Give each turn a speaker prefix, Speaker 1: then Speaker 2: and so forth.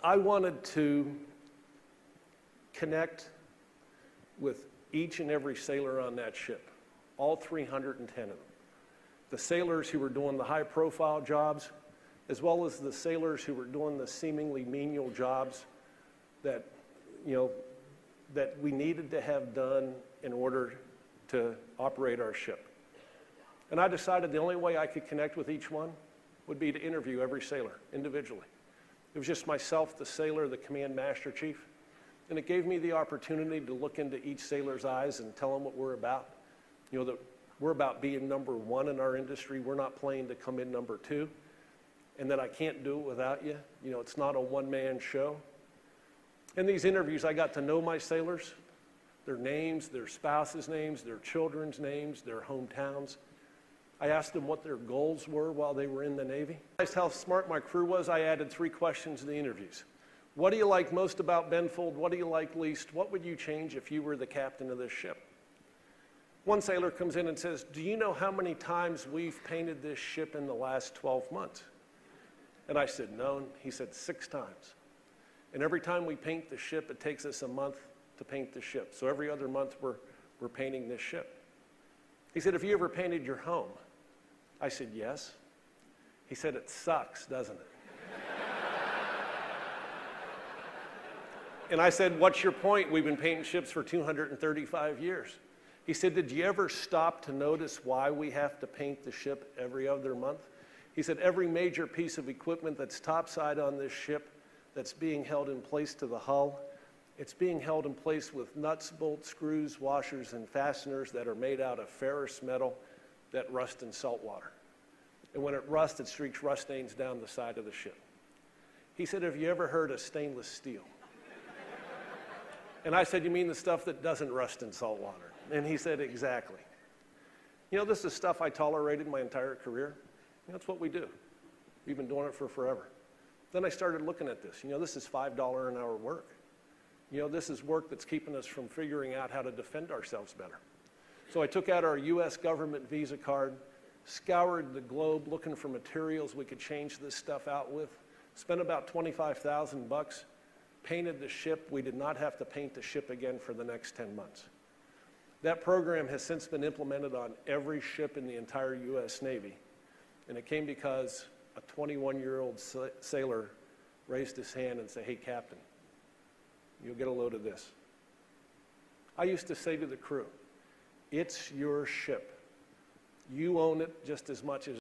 Speaker 1: I wanted to connect with each and every sailor on that ship, all 310 of them. The sailors who were doing the high-profile jobs, as well as the sailors who were doing the seemingly menial jobs that, that we needed to have done in order to operate our ship. And I decided the only way I could connect with each one would be to interview every sailor individually. It was just myself, the sailor, the command master chief, and it gave me the opportunity to look into each sailor's eyes and tell them what we're about. That we're about being number one in our industry. We're not playing to come in number two, and that I can't do it without you. It's not a one-man show. In these interviews, I got to know my sailors, their names, their spouses' names, their children's names, their hometowns. I asked them what their goals were while they were in the Navy. I realized how smart my crew was. I added 3 questions to the interviews. What do you like most about Benfold? What do you like least? What would you change if you were the captain of this ship? One sailor comes in and says, do you know how many times we've painted this ship in the last 12 months? And I said, no. He said, 6 times. And every time we paint the ship, it takes us a month to paint the ship. So every other month, we're painting this ship. He said, have you ever painted your home? I said, yes. He said, it sucks, doesn't it? And I said, what's your point? We've been painting ships for 235 years. He said, did you ever stop to notice why we have to paint the ship every other month? He said, every major piece of equipment that's topside on this ship that's being held in place to the hull, it's being held in place with nuts, bolts, screws, washers, and fasteners that are made out of ferrous metal that rust in salt water. And when it rusts, it streaks rust stains down the side of the ship. He said, have you ever heard of stainless steel? And I said, you mean the stuff that doesn't rust in salt water? And he said, exactly. This is stuff I tolerated my entire career. That's what we do. We've been doing it for forever. Then I started looking at this. This is $5 an hour work. This is work that's keeping us from figuring out how to defend ourselves better. So I took out our U.S. government Visa card, scoured the globe looking for materials we could change this stuff out with, spent about $25,000, painted the ship. We did not have to paint the ship again for the next 10 months. That program has since been implemented on every ship in the entire U.S. Navy, and it came because a 21-year-old sailor raised his hand and said, hey, Captain, you'll get a load of this. I used to say to the crew, it's your ship. You own it just as much as